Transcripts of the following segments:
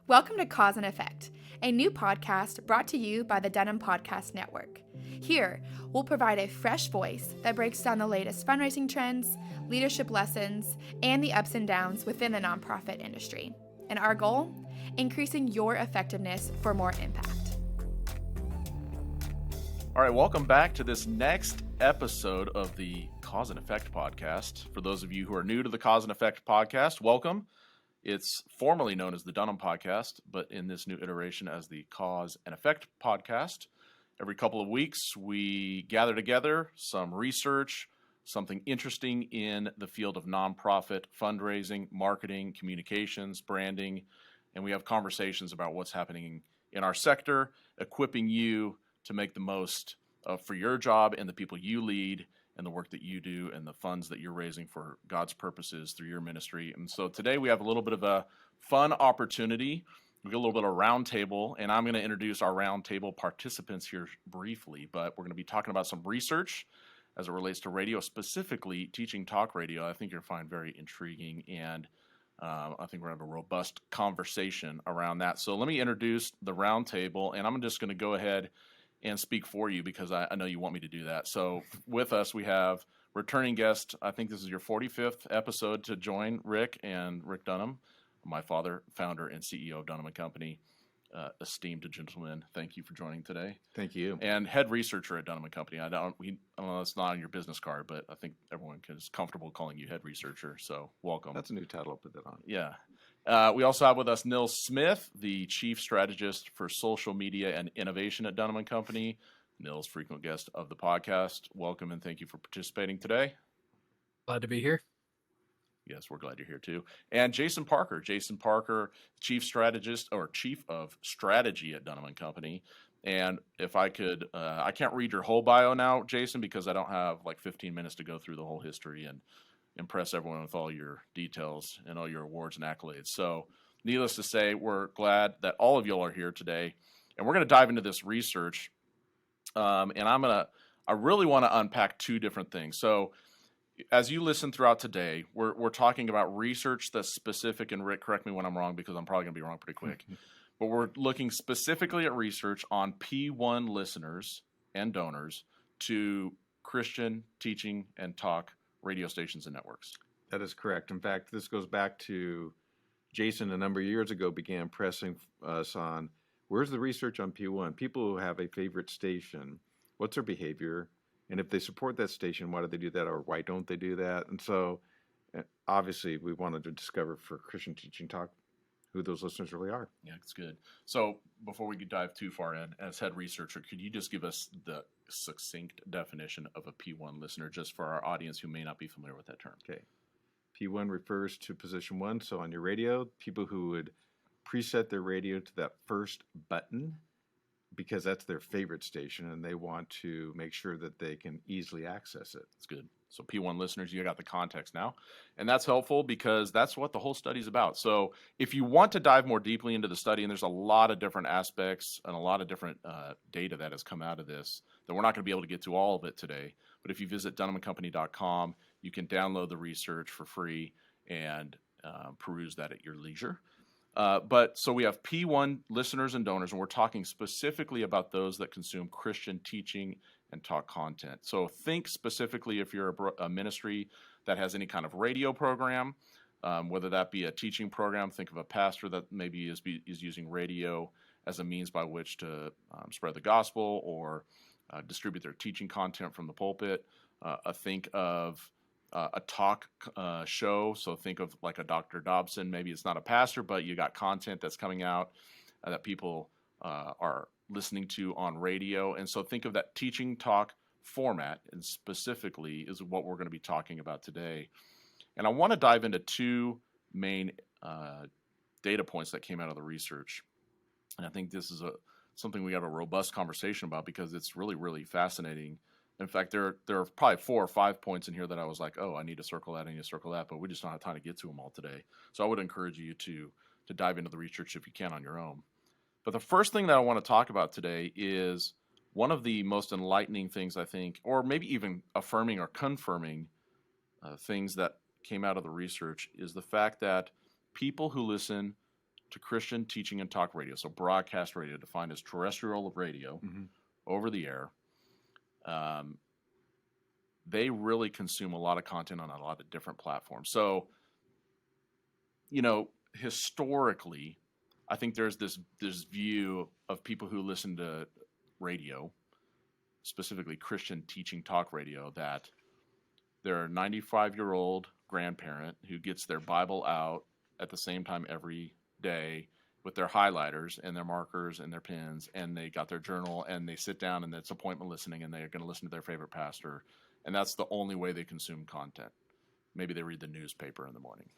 Welcome to Cause+Effect, a new podcast brought to you by the Dunham Podcast Network. Here, we'll provide a fresh voice that breaks down the latest fundraising trends, leadership lessons, and the ups and downs within the nonprofit industry. And our goal? Increasing your effectiveness for more impact. All right, welcome back to this next episode of the Cause+Effect podcast. For those of you who are new to the Cause+Effect podcast, welcome. It's formerly known as the Dunham podcast, but in this new iteration as the Cause+Effect podcast. Every couple of weeks, we gather together some research, something interesting in the field of nonprofit fundraising, marketing, communications, branding, and we have conversations about what's happening in our sector, equipping you to make the most for your job and the people you lead and the work that you do and the funds that you're raising for God's purposes through your ministry. And so today we have a little bit of a fun opportunity. We get a little bit of roundtable, and I'm going to introduce our roundtable participants here briefly, but we're going to be talking about some research as it relates to radio, specifically teaching talk radio. I think you'll find very intriguing, and I think we're going to have a robust conversation around that. So let me introduce the roundtable, and I'm just going to go ahead and speak for you because I know you want me to do that. So with us, we have returning guest. I think this is your 45th episode to join Rick Dunham, my father, founder and CEO of Dunham+Company. Esteemed gentleman, thank you for joining today. Thank you. And head researcher at Dunham+Company. I don't know, it's not on your business card, but I think everyone is comfortable calling you head researcher. So welcome. That's a new title. I'll put that on. Yeah. We also have with us Nils Smith, the chief strategist for social media and innovation at Dunham+Company. Nils, frequent guest of the podcast. Welcome and thank you for participating today. Glad to be here. Yes, we're glad you're here too. And Jason Parker, chief strategist or chief of strategy at Dunham+Company. And if I could, I can't read your whole bio now, Jason, because I don't have like 15 minutes to go through the whole history and impress everyone with all your details and all your awards and accolades. So needless to say, we're glad that all of y'all are here today. And we're going to dive into this research. And I really want to unpack two different things. So as you listen throughout today, we're talking about research that's specific, and Rick, correct me when I'm wrong because I'm probably going to be wrong pretty quick. But we're looking specifically at research on P1 listeners and donors to Christian teaching and talk radio stations and networks. That is correct. In fact, this goes back to Jason a number of years ago began pressing us on where's the research on P1? People who have a favorite station, what's their behavior? And if they support that station, why do they do that, or why don't they do that? And so obviously we wanted to discover for Christian Teaching Talk who those listeners really are. Yeah, it's good. So before we dive too far in, as head researcher, could you just give us the succinct definition of a P1 listener, just for our audience who may not be familiar with that term? Okay. P1 refers to position one. So on your radio, people who would preset their radio to that first button because that's their favorite station and they want to make sure that they can easily access it. That's good. So P1 listeners, you got the context now. And that's helpful because that's what the whole study is about. So if you want to dive more deeply into the study, and there's a lot of different aspects and a lot of different data that has come out of this, that we're not going to be able to get to all of it today. But if you visit dunham+company.com, you can download the research for free and peruse that at your leisure. So we have P1 listeners and donors, and we're talking specifically about those that consume Christian teaching and talk content. So think specifically if you're a ministry that has any kind of radio program, whether that be a teaching program. Think of a pastor that maybe is using radio as a means by which to spread the gospel or distribute their teaching content from the pulpit. Think of a talk show. So think of like a Dr. Dobson. Maybe it's not a pastor, but you got content that's coming out that people are listening to on radio. And so think of that teaching talk format, and specifically is what we're going to be talking about today. And I want to dive into two main data points that came out of the research. And I think this is something we have a robust conversation about because it's really, really fascinating. In fact, there are probably 4 or 5 points in here that I was like, oh, I need to circle that, but we just don't have time to get to them all today. So I would encourage you to dive into the research if you can on your own. But the first thing that I want to talk about today is one of the most enlightening things, I think, or maybe even affirming or confirming things that came out of the research, is the fact that people who listen to Christian teaching and talk radio, so broadcast radio, defined as terrestrial radio, over the air, they really consume a lot of content on a lot of different platforms. So, historically, I think there's this view of people who listen to radio, specifically Christian teaching talk radio, that they're a 95-year-old grandparent who gets their Bible out at the same time every day with their highlighters and their markers and their pens, and they got their journal, and they sit down and it's appointment listening, and they're going to listen to their favorite pastor, and that's the only way they consume content. Maybe they read the newspaper in the morning.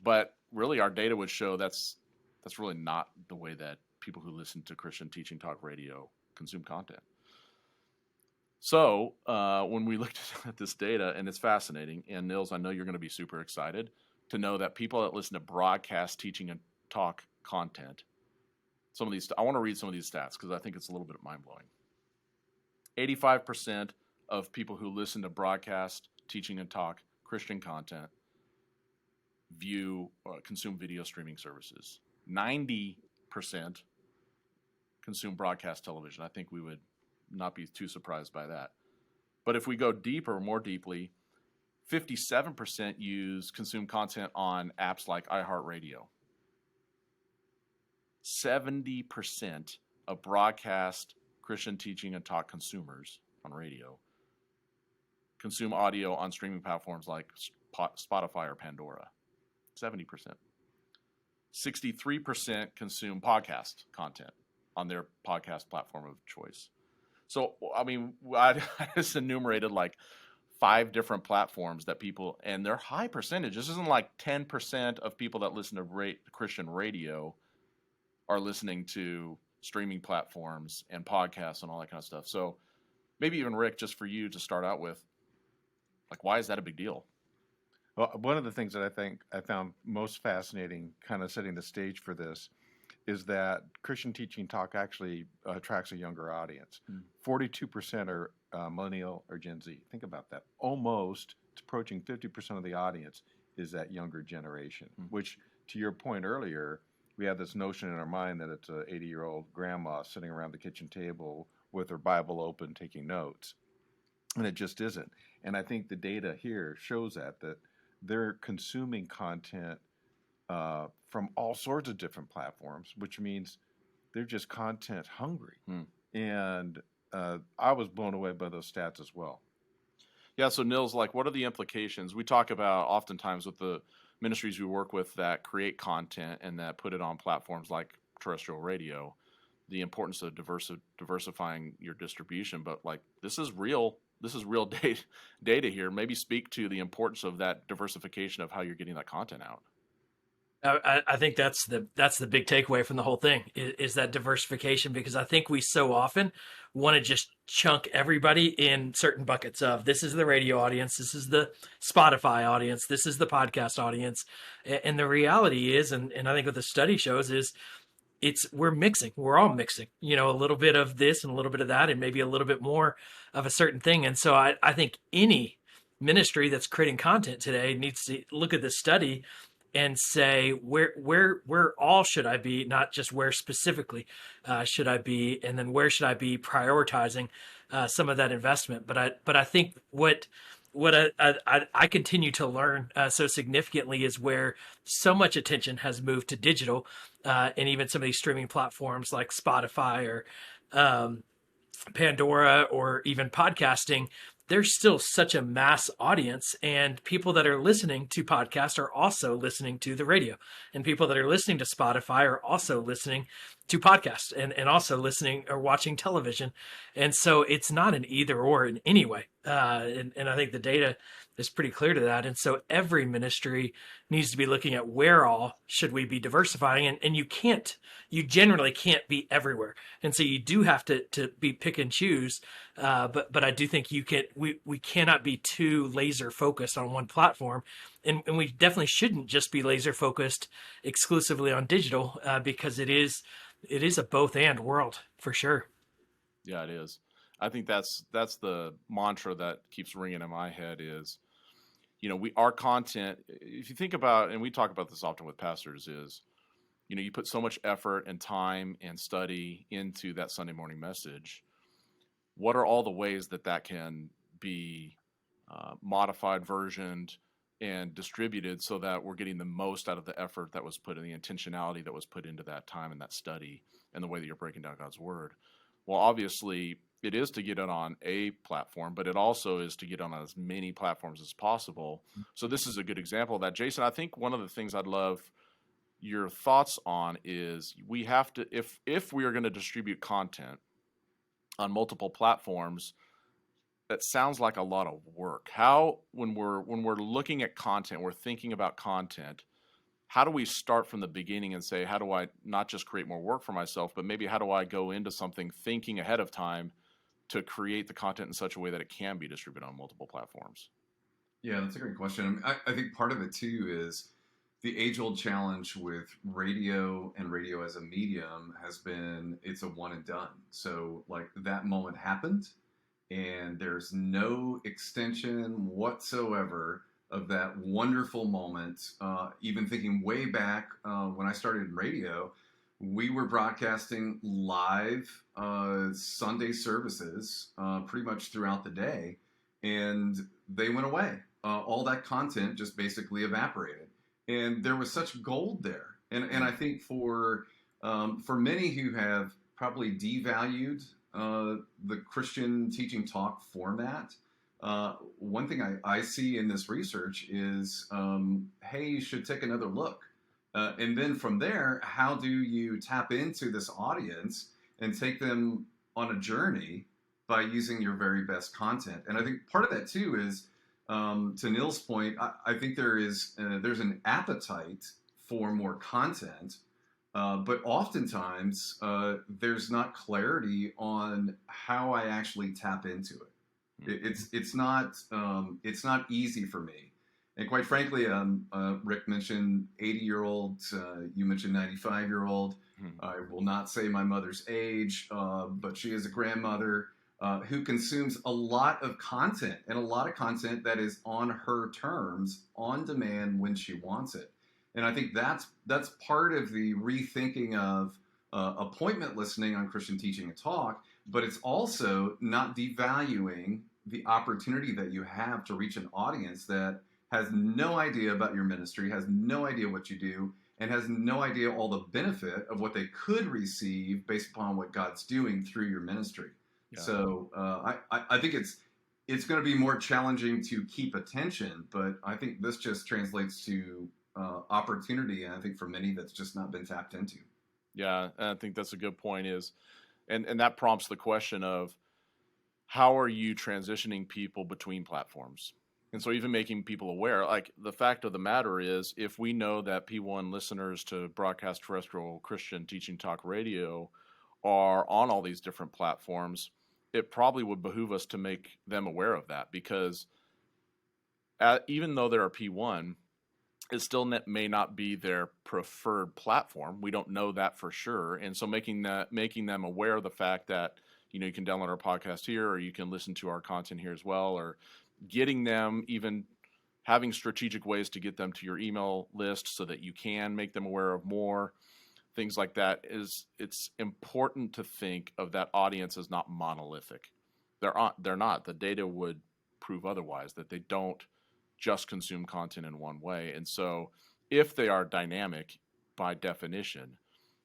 But really, our data would show that's really not the way that people who listen to Christian teaching talk radio consume content. So when we looked at this data, and it's fascinating, and Nils, I know you're going to be super excited to know that people that listen to broadcast teaching and talk content, I want to read some of these stats because I think it's a little bit mind-blowing. 85% of people who listen to broadcast teaching and talk Christian content consume video streaming services. 90% consume broadcast television. I think we would not be too surprised by that. But if we go more deeply, 57% consume content on apps like iHeartRadio. 70% of broadcast Christian teaching and talk consumers on radio consume audio on streaming platforms like Spotify or Pandora. 70%. 63% consume podcast content on their podcast platform of choice. So, I mean, I just enumerated like 5 different platforms that people, and they're high percentage. This isn't like 10% of people that listen to Christian radio are listening to streaming platforms and podcasts and all that kind of stuff. So maybe even Rick, just for you to start out with, like, why is that a big deal? Well, one of the things that I think I found most fascinating, kind of setting the stage for this, is that Christian teaching talk actually attracts a younger audience. 42% are millennial or Gen Z. Think about that. It's approaching 50% of the audience is that younger generation, which, to your point earlier, we have this notion in our mind that it's an 80-year-old grandma sitting around the kitchen table with her Bible open taking notes. And it just isn't. And I think the data here shows that they're consuming content from all sorts of different platforms, which means they're just content hungry. And I was blown away by those stats as well. Yeah, so Nils, like, what are the implications? We talk about oftentimes with the ministries we work with that create content and that put it on platforms like terrestrial radio, the importance of diversifying your distribution. But like, this is real data here. Maybe speak to the importance of that diversification of how you're getting that content out. I think that's the big takeaway from the whole thing is that diversification, because I think we so often want to just chunk everybody in certain buckets of, this is the radio audience, this is the Spotify audience, this is the podcast audience. And the reality is, and I think what the study shows is, we're all mixing, a little bit of this and a little bit of that, and maybe a little bit more of a certain thing. And so I think any ministry that's creating content today needs to look at this study and say, where all should I be, not just where specifically should I be, and then where should I be prioritizing some of that investment. But I think what I continue to learn so significantly is where so much attention has moved to digital, and even some of these streaming platforms like Spotify or Pandora or even podcasting. There's still such a mass audience, and people that are listening to podcasts are also listening to the radio, and people that are listening to Spotify are also listening to podcasts and also listening or watching television. And so it's not an either or in any way. And I think the data is pretty clear to that. And so every ministry needs to be looking at where all should we be diversifying. And you generally can't be everywhere. And so you do have to be pick and choose. But I do think we cannot be too laser focused on one platform. And we definitely shouldn't just be laser focused exclusively on digital, because it is a both and world for sure. Yeah, it is. I think that's the mantra that keeps ringing in my head is, our content, if you think about, and we talk about this often with pastors, is you put so much effort and time and study into that Sunday morning message. What are all the ways that can be modified, versioned, and distributed so that we're getting the most out of the effort that was put in, the intentionality that was put into that time and that study and the way that you're breaking down God's word? Well, obviously, it is to get it on a platform, but it also is to get on as many platforms as possible. So this is a good example of that. Jason, I think one of the things I'd love your thoughts on is we have to, if we are going to distribute content on multiple platforms, that sounds like a lot of work. How, when we're looking at content, we're thinking about content, how do we start from the beginning and say, how do I not just create more work for myself, but maybe how do I go into something thinking ahead of time to create the content in such a way that it can be distributed on multiple platforms? Yeah, that's a great question. I mean, I think part of it too is the age-old challenge with radio and radio as a medium has been it's a one and done. So like that moment happened and there's no extension whatsoever of that wonderful moment. Even thinking way back when I started in radio, we were broadcasting live Sunday services pretty much throughout the day, and they went away. All that content just basically evaporated, and there was such gold there. And I think for many who have probably devalued the Christian teaching talk format, one thing I see in this research is, hey, you should take another look. And then from there, how do you tap into this audience and take them on a journey by using your very best content? And I think part of that too is, to Neil's point, I think there's an appetite for more content, but oftentimes there's not clarity on how I actually tap into it. It's not easy for me. And quite frankly, Rick mentioned 80-year-old, you mentioned 95-year-old. I will not say my mother's age, but she is a grandmother who consumes a lot of content, and a lot of content that is on her terms, on demand when she wants it. And I think that's part of the rethinking of appointment listening on Christian teaching and talk, but it's also not devaluing the opportunity that you have to reach an audience that has no idea about your ministry, has no idea what you do, and has no idea all the benefit of what they could receive based upon what God's doing through your ministry. Yeah. So I think it's going to be more challenging to keep attention, but I think this just translates to opportunity, and I think for many that's just not been tapped into. Yeah, and I think that's a good point and that prompts the question of how are you transitioning people between platforms? And so even making people aware, like the fact of the matter is, if we know that P1 listeners to broadcast terrestrial Christian teaching talk radio are on all these different platforms, it probably would behoove us to make them aware of that, because even though they're a P1, it still may not be their preferred platform. We don't know that for sure. And so making them aware of the fact that, you can download our podcast here, or you can listen to our content here as well, or getting them, even having strategic ways to get them to your email list so that you can make them aware of more things like that. It's important to think of that audience as not monolithic. They're not. The data would prove otherwise, that they don't just consume content in one way. And so if they are dynamic by definition,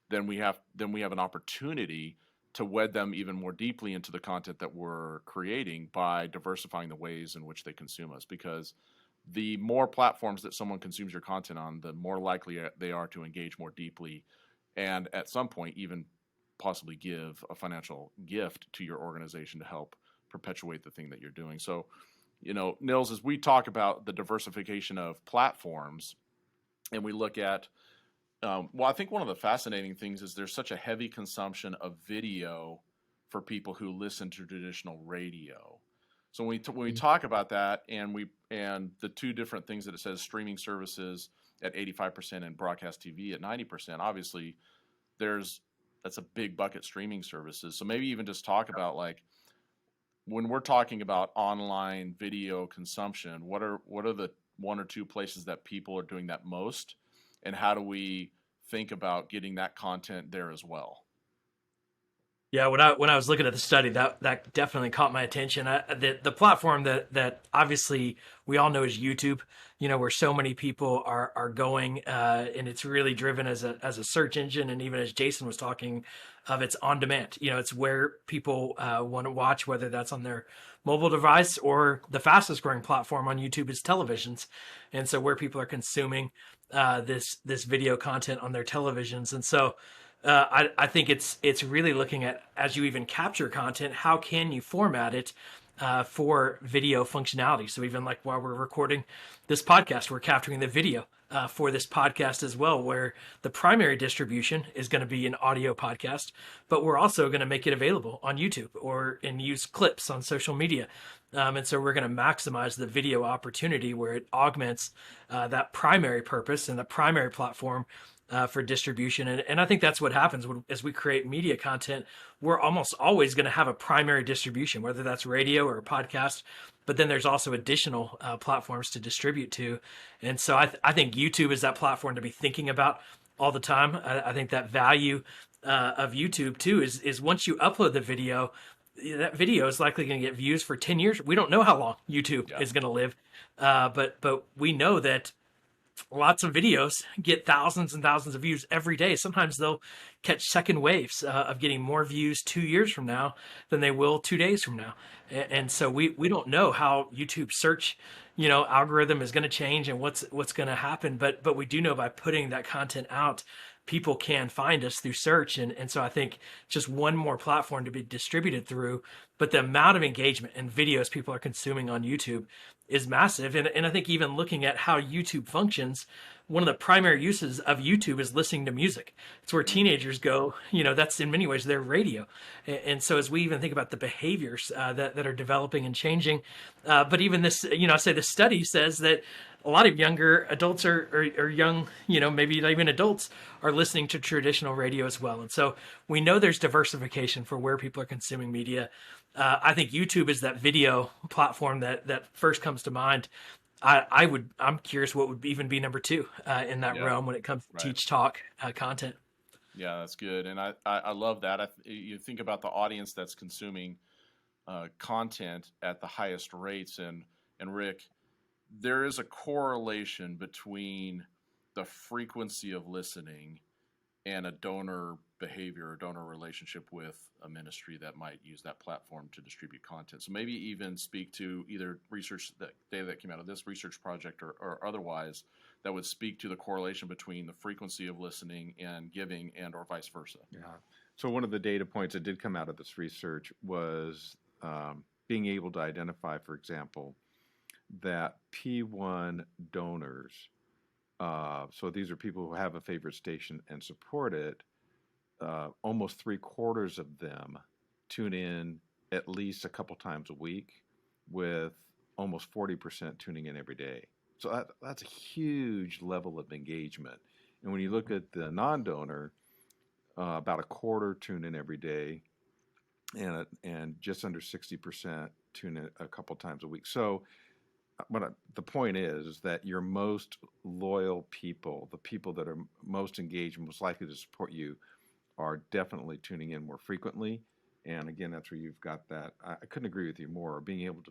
then we have an opportunity to wed them even more deeply into the content that we're creating by diversifying the ways in which they consume us. Because the more platforms that someone consumes your content on, the more likely they are to engage more deeply, and at some point even possibly give a financial gift to your organization to help perpetuate the thing that you're doing. So, Nils, as we talk about the diversification of platforms, and we look at I think one of the fascinating things is there's such a heavy consumption of video for people who listen to traditional radio. So when we talk about that, and the two different things that it says, streaming services at 85% and broadcast TV at 90%, obviously that's a big bucket, streaming services. So maybe even just talk about, like, when we're talking about online video consumption, what are the one or two places that people are doing that most? And how do we think about getting that content there as well. Yeah, when I was looking at the study, that definitely caught my attention. The platform that obviously we all know is YouTube. Where so many people are going, and it's really driven as a search engine, and even as Jason was talking of, it's on demand. It's where people want to watch, whether that's on their mobile device, or the fastest growing platform on YouTube is televisions, and so where people are consuming this video content on their televisions, and so. I think it's really looking at, as you even capture content, how can you format it for video functionality? So even like while we're recording this podcast, we're capturing the video for this podcast as well, where the primary distribution is going to be an audio podcast, but we're also going to make it available on YouTube and use clips on social media. And so we're going to maximize the video opportunity where it augments that primary purpose and the primary platform for distribution. And I think that's what happens as we create media content. We're almost always going to have a primary distribution, whether that's radio or a podcast, but then there's also additional platforms to distribute to. And so I think YouTube is that platform to be thinking about all the time. I think that value of YouTube too is once you upload the video, that video is likely going to get views for 10 years. We don't know how long YouTube is going to live, but we know that lots of videos get thousands and thousands of views every day. Sometimes they'll catch second waves of getting more views 2 years from now than they will 2 days from now. And so we don't know how YouTube search, algorithm is going to change and what's going to happen. But we do know by putting that content out, people can find us through search. And so I think just one more platform to be distributed through, but the amount of engagement and videos people are consuming on YouTube is massive. And I think even looking at how YouTube functions, one of the primary uses of YouTube is listening to music. It's where teenagers go, that's in many ways their radio. And so as we even think about the behaviors that are developing and changing, but even this, I say the study says that a lot of younger adults or young, maybe not even adults are listening to traditional radio as well. And so we know there's diversification for where people are consuming media. I think YouTube is that video platform that first comes to mind. I'm curious what would even be number two in that realm when it comes to teach talk content. Yeah, that's good. And I love that. You think about the audience that's consuming content at the highest rates. And Rick, there is a correlation between the frequency of listening and a donor behavior or donor relationship with a ministry that might use that platform to distribute content. So maybe even speak to either research that came out of this research project or otherwise that would speak to the correlation between the frequency of listening and giving and or vice versa. Yeah. So one of the data points that did come out of this research was being able to identify, for example, that P1 donors, so these are people who have a favorite station and support it, almost 3/4 of them tune in at least a couple times a week, with almost 40% tuning in every day. So that's a huge level of engagement. And when you look at the non-donor, about 1/4 tune in every day, and just under 60% tune in a couple times a week. So the point is that your most loyal people, the people that are most engaged and most likely to support you, are definitely tuning in more frequently. And again, that's where you've got that. I couldn't agree with you more. Being able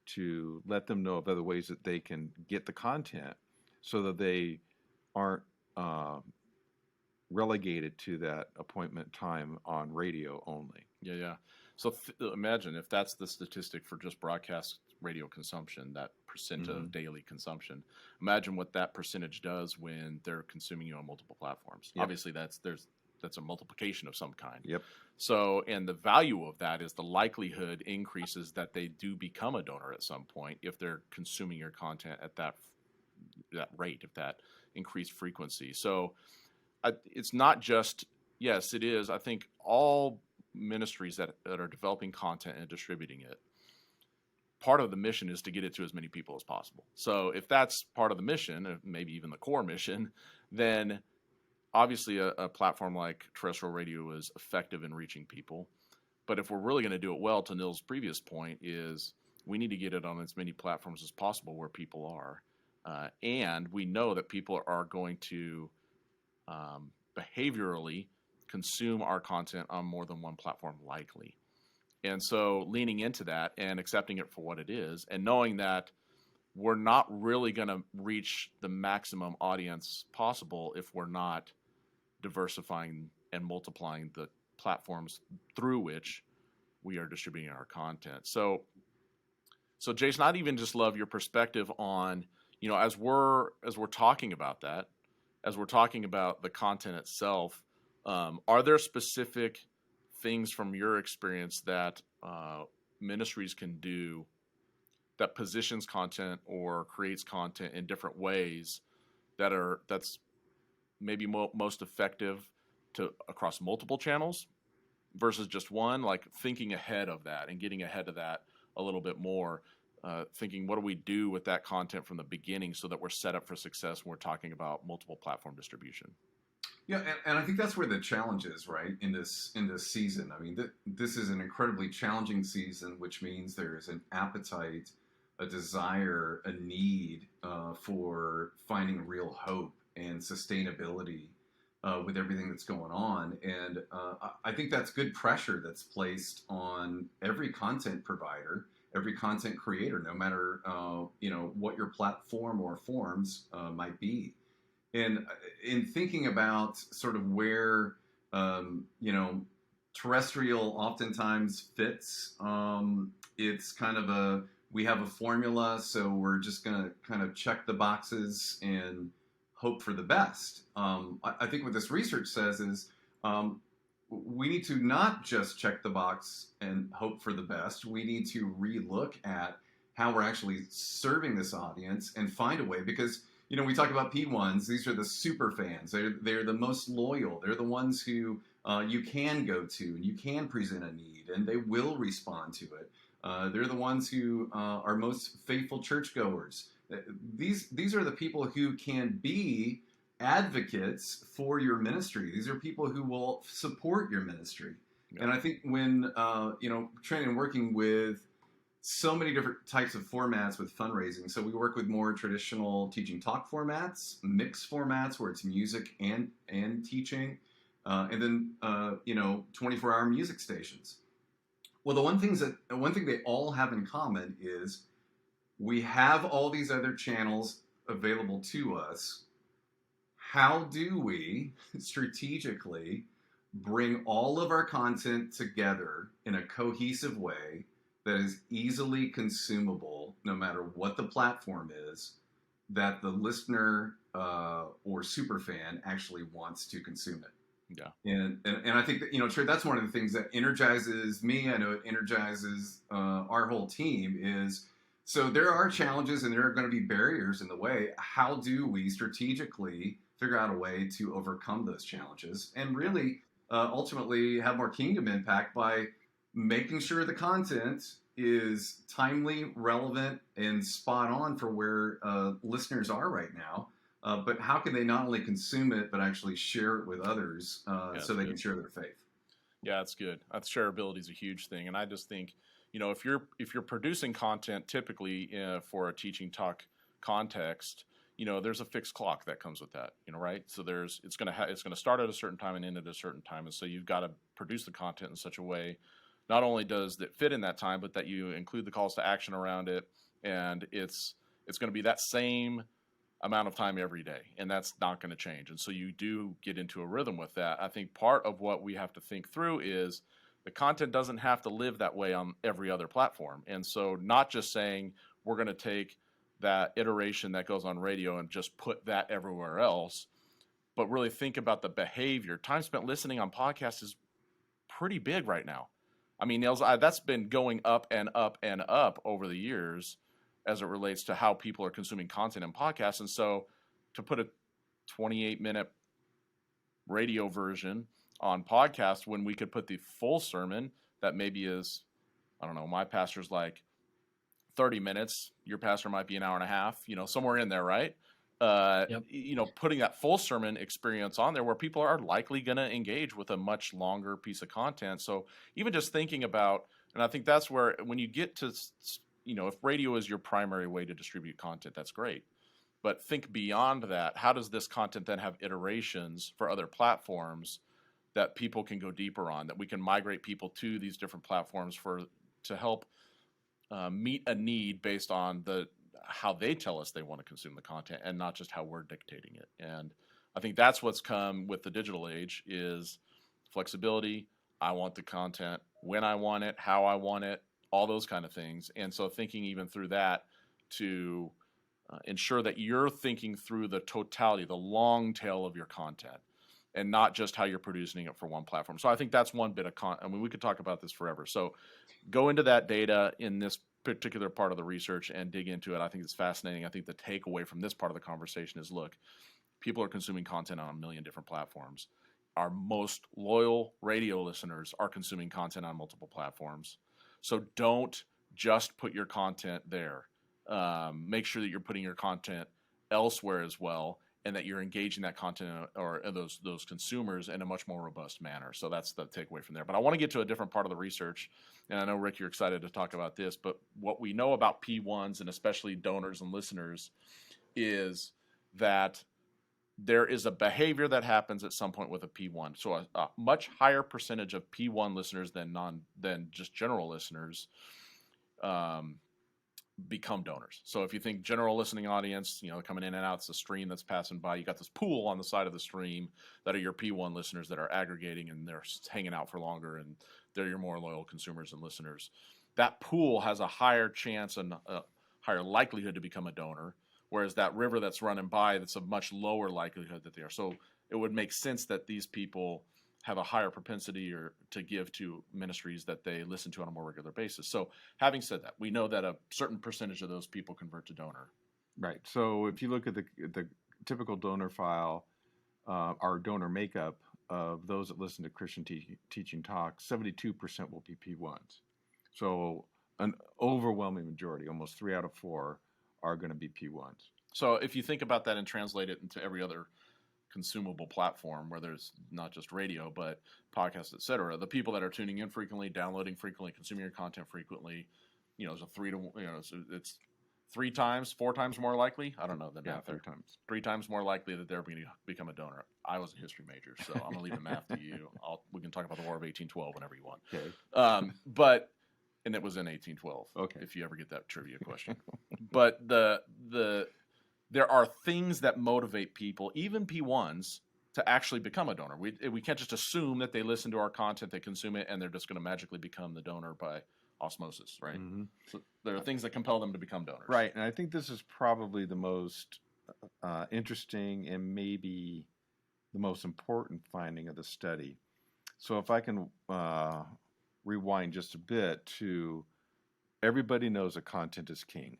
to let them know of other ways that they can get the content, so that they aren't relegated to that appointment time on radio only. Yeah. So imagine if that's the statistic for just broadcast radio consumption, that percent of daily consumption. Imagine what that percentage does when they're consuming you on multiple platforms. Yep. Obviously, that's a multiplication of some kind. Yep. So, and the value of that is the likelihood increases that they do become a donor at some point if they're consuming your content at that rate, if that increased frequency. So, it's not just, yes, it is. I think all ministries that are developing content and distributing it, part of the mission is to get it to as many people as possible. So if that's part of the mission, maybe even the core mission, then obviously a platform like terrestrial radio is effective in reaching people. But if we're really going to do it well, to Nils' previous point, is we need to get it on as many platforms as possible where people are. And we know that people are going to behaviorally consume our content on more than one platform likely. And so leaning into that and accepting it for what it is, and knowing that we're not really going to reach the maximum audience possible if we're not diversifying and multiplying the platforms through which we are distributing our content. So Jason, I'd even just love your perspective on, as we're talking about that, as we're talking about the content itself, are there specific things from your experience that ministries can do that positions content or creates content in different ways that's maybe most effective across multiple channels versus just one, like thinking ahead of that and getting ahead of that a little bit more, thinking what do we do with that content from the beginning so that we're set up for success when we're talking about multiple platform distribution? Yeah, and I think that's where the challenge is, right? In this season, I mean, this is an incredibly challenging season, which means there is an appetite, a desire, a need for finding real hope and sustainability with everything that's going on. And I think that's good pressure that's placed on every content provider, every content creator, no matter what your platform or forms might be. And in thinking about sort of where terrestrial oftentimes fits, it's kind of we have a formula, so we're just going to kind of check the boxes and hope for the best. I think what this research says is we need to not just check the box and hope for the best. We need to relook at how we're actually serving this audience and find a way, because we talk about P1s. These are the super fans. They're the most loyal. They're the ones who you can go to and you can present a need, and they will respond to it. They're the ones who are most faithful churchgoers. These are the people who can be advocates for your ministry. These are people who will support your ministry. Yeah. And I think when training and working with so many different types of formats with fundraising. So we work with more traditional teaching talk formats, mixed formats where it's music and teaching, and then 24-hour music stations. Well, the one thing they all have in common is we have all these other channels available to us. How do we strategically bring all of our content together in a cohesive way that is easily consumable, no matter what the platform is, that the listener or superfan actually wants to consume it? Yeah. And I think that, Trey, that's one of the things that energizes me. I know it energizes our whole team is, so there are challenges and there are going to be barriers in the way. How do we strategically figure out a way to overcome those challenges and really ultimately have more kingdom impact by making sure the content is timely, relevant, and spot on for where listeners are right now. But how can they not only consume it, but actually share it with others so they can share their faith? Yeah, that's good. Shareability is a huge thing. And I just think, if you're producing content typically for a teaching talk context, there's a fixed clock that comes with that, right? So it's going to start at a certain time and end at a certain time. And so you've got to produce the content in such a way, not only does it fit in that time, but that you include the calls to action around it. And it's going to be that same amount of time every day, and that's not going to change. And so you do get into a rhythm with that. I think part of what we have to think through is the content doesn't have to live that way on every other platform. And so not just saying we're going to take that iteration that goes on radio and just put that everywhere else, but really think about the behavior. Time spent listening on podcasts is pretty big right now. I mean, Nils, that's been going up and up and up over the years as it relates to how people are consuming content in podcasts. And so to put a 28-minute radio version on podcast when we could put the full sermon that maybe is, I don't know, my pastor's like 30 minutes, your pastor might be an hour and a half, somewhere in there, right? Yep. Putting that full sermon experience on there where people are likely going to engage with a much longer piece of content. So even just thinking about, and I think that's where when you get to, if radio is your primary way to distribute content, that's great. But think beyond that. How does this content then have iterations for other platforms that people can go deeper on, that we can migrate people to these different platforms to help meet a need based on how they tell us they want to consume the content, and not just how we're dictating it. And I think that's what's come with the digital age is flexibility. I want the content when I want it, how I want it, all those kind of things. And so thinking even through that to ensure that you're thinking through the totality, the long tail of your content, and not just how you're producing it for one platform. So I think that's one bit of I mean, we could talk about this forever. So go into that data in this particular part of the research and dig into it. I think it's fascinating. I think the takeaway from this part of the conversation is, look, people are consuming content on a million different platforms. Our most loyal radio listeners are consuming content on multiple platforms. So don't just put your content there. Make sure that you're putting your content elsewhere as well, and that you're engaging that content or those consumers in a much more robust manner. So that's the takeaway from there. But I want to get to a different part of the research, and I know, Rick, you're excited to talk about this, but what we know about P1s, and especially donors and listeners, is that there is a behavior that happens at some point with a P1. So a much higher percentage of P1 listeners than just general listeners become donors. So if you think general listening audience, coming in and out, it's a stream that's passing by. You got this pool on the side of the stream that are your P1 listeners that are aggregating, and they're hanging out for longer, and they're your more loyal consumers and listeners. That pool has a higher chance and a higher likelihood to become a donor, whereas that river that's running by, that's a much lower likelihood that they are. So it would make sense that these people have a higher propensity to give to ministries that they listen to on a more regular basis. So having said that, we know that a certain percentage of those people convert to donor. Right. So if you look at the typical donor file, our donor makeup of those that listen to Christian teaching talk, 72% will be P1s. So an overwhelming majority, almost 3 out of 4, are going to be P1s. So if you think about that and translate it into every other consumable platform, where there's not just radio but podcasts, etc., the people that are tuning in frequently, downloading frequently, consuming your content frequently, it's a 3 to it's 3 times, 4 times more likely. I don't know the math. 3 times more likely that they're going to become a donor. I was a history major, so I'm gonna leave the math to you. We can talk about the War of 1812 whenever you want. Okay. And it was in 1812. Okay. If you ever get that trivia question. But there are things that motivate people, even P1s, to actually become a donor. We can't just assume that they listen to our content, they consume it, and they're just going to magically become the donor by osmosis, right? Mm-hmm. So there are things that compel them to become donors. Right, and I think this is probably the most interesting and maybe the most important finding of the study. So if I can rewind just a bit to, everybody knows that content is king.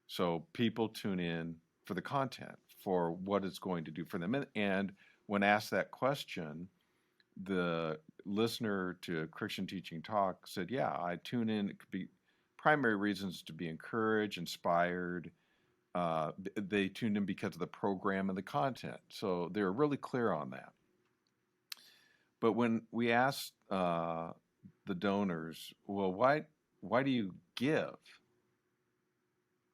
So people tune in for the content, for what it's going to do for them. And when asked that question, the listener to Christian Teaching Talk said, yeah, I tune in. It could be primary reasons to be encouraged, inspired. They tuned in because of the program and the content. So they're really clear on that. But when we asked the donors, well, why do you give?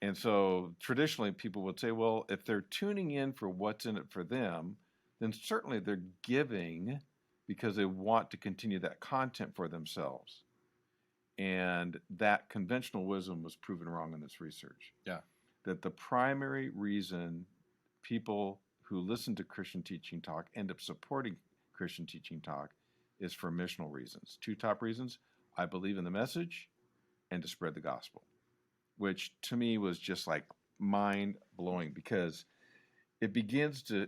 And so traditionally people would say, well, if they're tuning in for what's in it for them, then certainly they're giving because they want to continue that content for themselves. And that conventional wisdom was proven wrong in this research. Yeah. That the primary reason people who listen to Christian Teaching Talk end up supporting Christian Teaching Talk is for missional reasons. 2 top reasons: I believe in the message and to spread the gospel. Which to me was just like mind-blowing, because it begins to,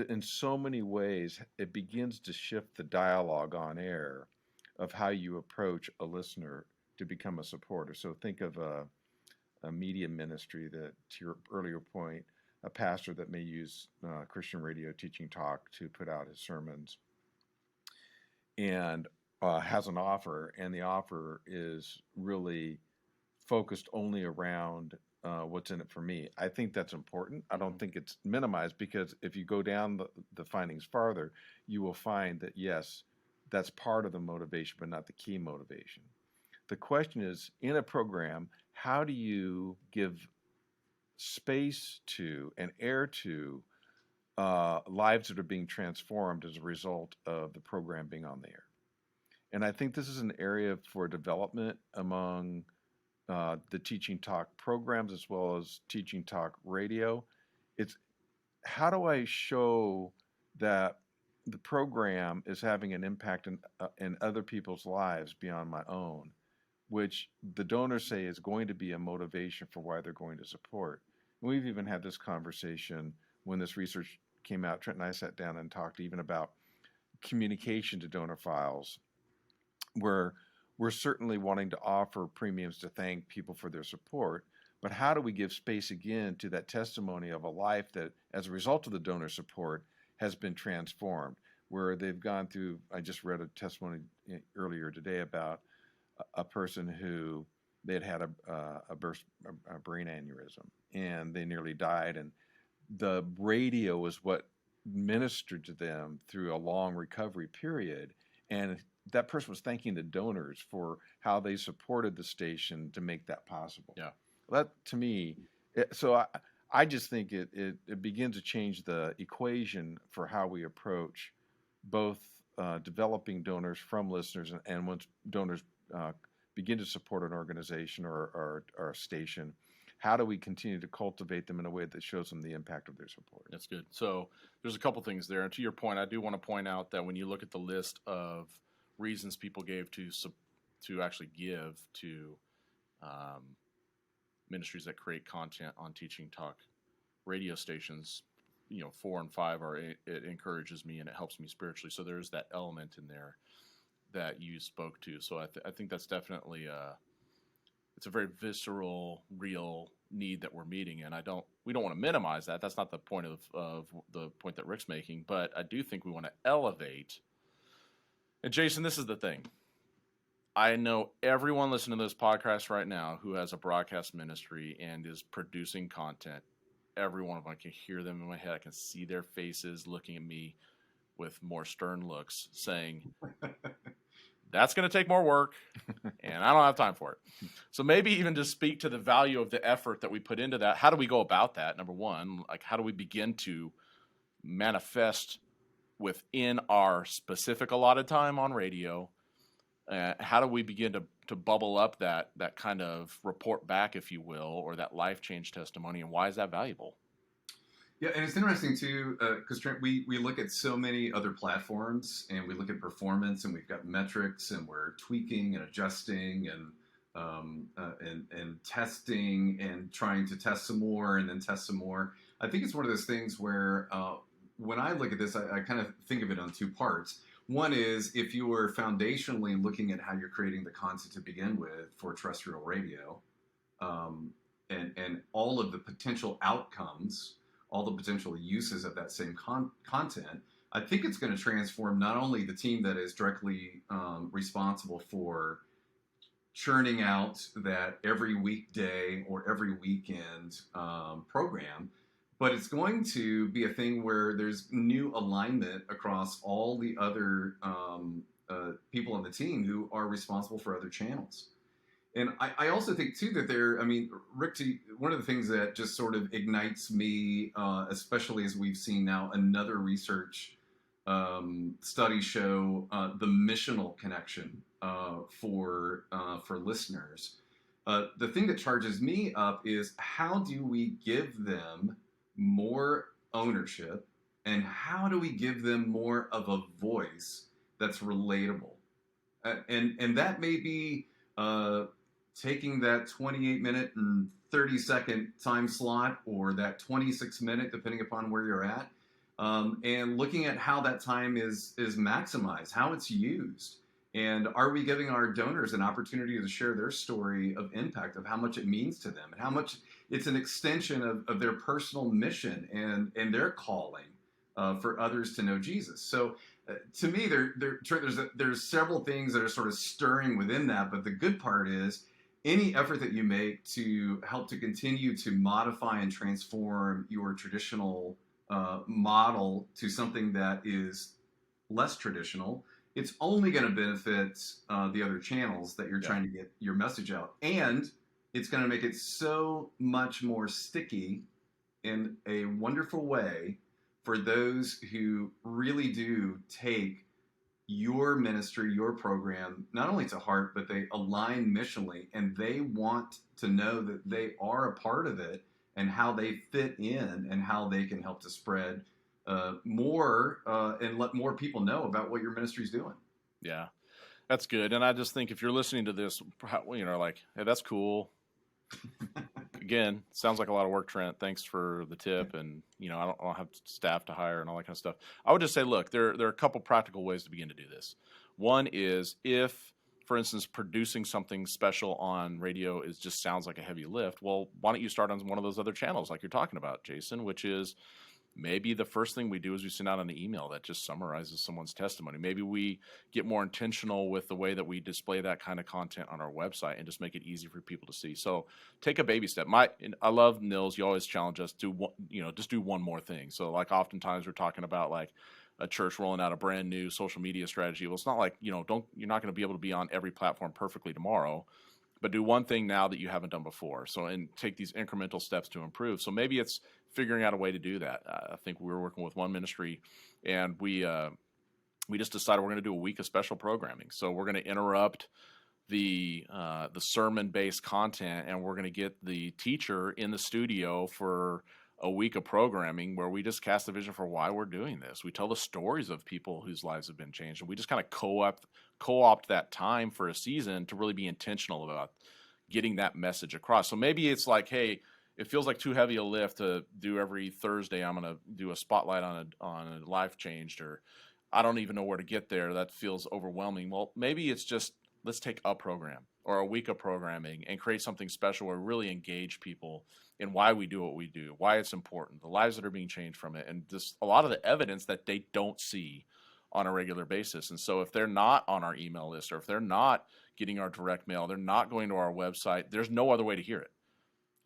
in so many ways, it begins to shift the dialogue on air of how you approach a listener to become a supporter. So think of a media ministry that, to your earlier point, a pastor that may use Christian radio teaching talk to put out his sermons, and has an offer, and the offer is really focused only around what's in it for me. I think that's important. I don't think it's minimized, because if you go down the findings farther, you will find that, yes, that's part of the motivation, but not the key motivation. The question is, in a program, how do you give space to and air to lives that are being transformed as a result of the program being on the air. And I think this is an area for development among the teaching talk programs as well as teaching talk radio. It's how do I show that the program is having an impact in other people's lives beyond my own, which the donors say is going to be a motivation for why they're going to support. And we've even had this conversation when this research came out. Trent and I sat down and talked even about communication to donor files, where we're certainly wanting to offer premiums to thank people for their support, but how do we give space again to that testimony of a life that, as a result of the donor support, has been transformed, where they've gone through, I just read a testimony earlier today about a person who they had a brain aneurysm, and they nearly died, and the radio was what ministered to them through a long recovery period, and that person was thanking the donors for how they supported the station to make that possible. Yeah. That, to me, I just think it begins to change the equation for how we approach both developing donors from listeners, and once donors begin to support an organization or a station, how do we continue to cultivate them in a way that shows them the impact of their support? That's good. So there's a couple things there. And to your point, I do want to point out that when you look at the list of reasons people gave to actually give to ministries that create content on teaching talk radio stations, 4 and 5 are it encourages me and it helps me spiritually. So there's that element in there that you spoke to. So I think that's definitely it's a very visceral, real need that we're meeting, and we don't want to minimize that. That's not the point of the point that Rick's making, but I do think we want to elevate. And Jason, this is the thing. I know everyone listening to this podcast right now who has a broadcast ministry and is producing content. Every one of them, I can hear them in my head. I can see their faces looking at me with more stern looks saying, that's going to take more work, and I don't have time for it. So maybe even to speak to the value of the effort that we put into that. How do we go about that? Number one, like how do we begin to manifest within our specific allotted time on radio? How do we begin to bubble up that kind of report back, if you will, or that life change testimony, and why is that valuable? Yeah, and it's interesting too, because Trent, we look at so many other platforms, and we look at performance, and we've got metrics, and we're tweaking and adjusting, and testing, and trying to test some more, and then test some more. I think it's one of those things where when I look at this, I kind of think of it on two parts. One is if you were foundationally looking at how you're creating the content to begin with for terrestrial radio, and all of the potential outcomes, all the potential uses of that same content, I think it's going to transform not only the team that is directly responsible for churning out that every weekday or every weekend program, but it's going to be a thing where there's new alignment across all the other people on the team who are responsible for other channels. And I also think, too, that Rick, one of the things that just sort of ignites me, especially as we've seen now another research study show the missional connection for listeners. The thing that charges me up is how do we give them more ownership, and how do we give them more of a voice that's relatable? And that may be taking that 28-minute and 30-second time slot, or that 26-minute, depending upon where you're at, and looking at how that time is maximized, how it's used. And are we giving our donors an opportunity to share their story of impact, of how much it means to them, and how much it's an extension of their personal mission and their calling for others to know Jesus? So to me, there's several things that are sort of stirring within that. But the good part is any effort that you make to help to continue to modify and transform your traditional model to something that is less traditional, it's only going to benefit the other channels that you're trying to get your message out. And it's going to make it so much more sticky in a wonderful way for those who really do take your ministry, your program, not only to heart, but they align missionally and they want to know that they are a part of it and how they fit in and how they can help to spread more and let more people know about what your ministry is doing. Yeah, that's good. And I just think if you're listening to this, like, hey, that's cool. Again, sounds like a lot of work, Trent. Thanks for the tip. And, I don't have staff to hire and all that kind of stuff. I would just say, look, there are a couple practical ways to begin to do this. One is if, for instance, producing something special on radio just sounds like a heavy lift. Well, why don't you start on one of those other channels like you're talking about, Jason, which is maybe the first thing we do is we send out an email that just summarizes someone's testimony. Maybe we get more intentional with the way that we display that kind of content on our website and just make it easy for people to see. So take a baby step. I love Nils. You always challenge us to, just do one more thing. So like oftentimes we're talking about like a church rolling out a brand new social media strategy. Well, it's not like, you're not going to be able to be on every platform perfectly tomorrow, but do one thing now that you haven't done before. So, and take these incremental steps to improve. So maybe it's figuring out a way to do that. I think we were working with one ministry, and we just decided we're going to do a week of special programming. So we're going to interrupt the sermon-based content, and we're going to get the teacher in the studio for a week of programming where we just cast a vision for why we're doing this. We tell the stories of people whose lives have been changed, and we just kind of co-opt that time for a season to really be intentional about getting that message across. So maybe it's like, hey, it feels like too heavy a lift to do every Thursday. I'm going to do a spotlight on a life changed, or I don't even know where to get there. That feels overwhelming. Well, maybe it's just, let's take a program or a week of programming and create something special where we really engage people in why we do what we do, why it's important, the lives that are being changed from it, and just a lot of the evidence that they don't see on a regular basis. And so if they're not on our email list, or if they're not getting our direct mail, they're not going to our website, there's no other way to hear it.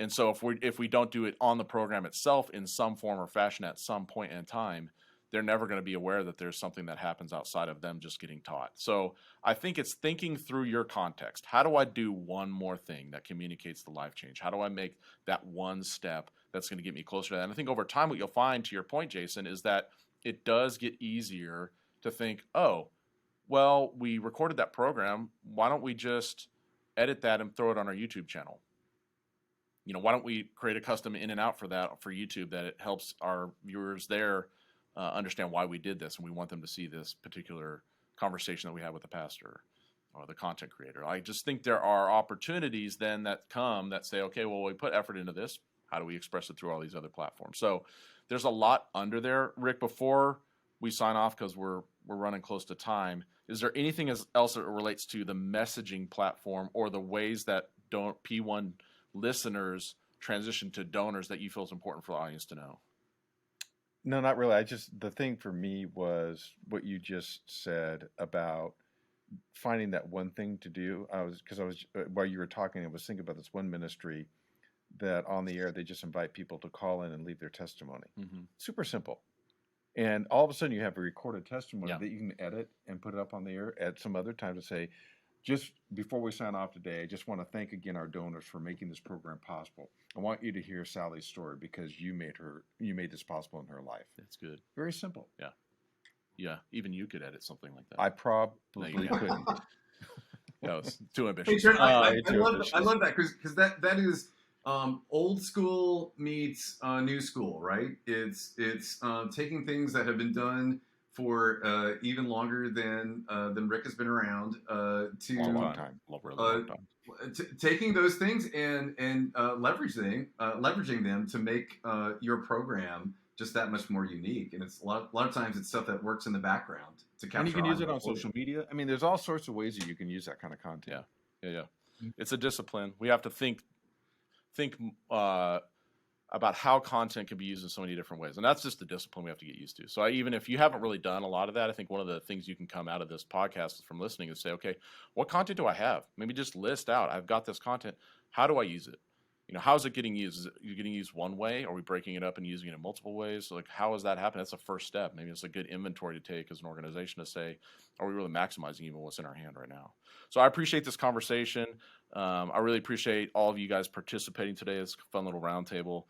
And so if we don't do it on the program itself in some form or fashion at some point in time, they're never going to be aware that there's something that happens outside of them just getting taught. So I think it's thinking through your context. How do I do one more thing that communicates the life change? How do I make that one step that's going to get me closer to that? And I think over time, what you'll find, to your point, Jason, is that it does get easier to think, oh, well, we recorded that program. Why don't we just edit that and throw it on our YouTube channel? Why don't we create a custom in and out for that for YouTube that it helps our viewers there understand why we did this, and we want them to see this particular conversation that we had with the pastor or the content creator. I just think there are opportunities then that come that say, okay, well, we put effort into this. How do we express it through all these other platforms? So there's a lot under there. Rick, before we sign off, because we're running close to time, is there anything else that relates to the messaging platform or the ways that P1 listeners transition to donors that you feel is important for the audience to know? No, not really. The thing for me was what you just said about finding that one thing to do. While you were talking, I was thinking about this one ministry that on the air, they just invite people to call in and leave their testimony. Mm-hmm. Super simple. And all of a sudden you have a recorded testimony that you can edit and put it up on the air at some other time to say, just before we sign off today, I just want to thank again our donors for making this program possible. I want you to hear Sally's story because you made this possible in her life. That's good. Very simple. Yeah. Yeah. Even you could edit something like that. I probably couldn't. That was too ambitious. Hey, I love that because that is old school meets new school, right? It's taking things that have been done for even longer than Rick has been around to long time. Taking those things and leveraging them to make your program just that much more unique. And it's a lot of times it's stuff that works in the background to capture. And you can use it on social media. I mean, there's all sorts of ways that you can use that kind of content. Yeah. It's a discipline. We have to think about how content can be used in so many different ways. And that's just the discipline we have to get used to. So even if you haven't really done a lot of that, I think one of the things you can come out of this podcast from listening is say, okay, what content do I have? Maybe just list out, I've got this content. How do I use it? how is it getting used? Is it getting used one way? Are we breaking it up and using it in multiple ways? So, like, how is that happening? That's the first step. Maybe it's a good inventory to take as an organization to say, are we really maximizing even what's in our hand right now? So I appreciate this conversation. I really appreciate all of you guys participating today. It's a fun little roundtable.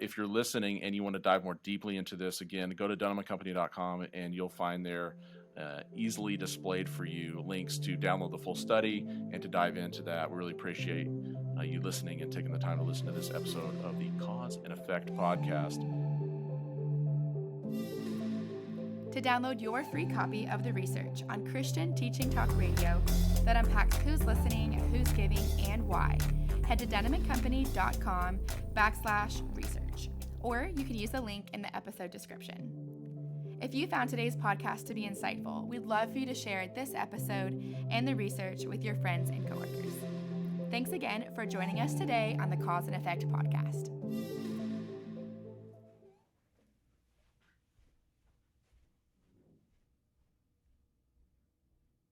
If you're listening and you want to dive more deeply into this, again, go to dunham+company.com and you'll find there easily displayed for you links to download the full study and to dive into that. We really appreciate you listening and taking the time to listen to this episode of the Cause and Effect podcast. To download your free copy of the research on Christian Teaching Talk Radio that unpacks who's listening, who's giving, and why, head to dunham+company.com/research, or you can use the link in the episode description. If you found today's podcast to be insightful, we'd love for you to share this episode and the research with your friends and coworkers. Thanks again for joining us today on the Cause and Effect podcast.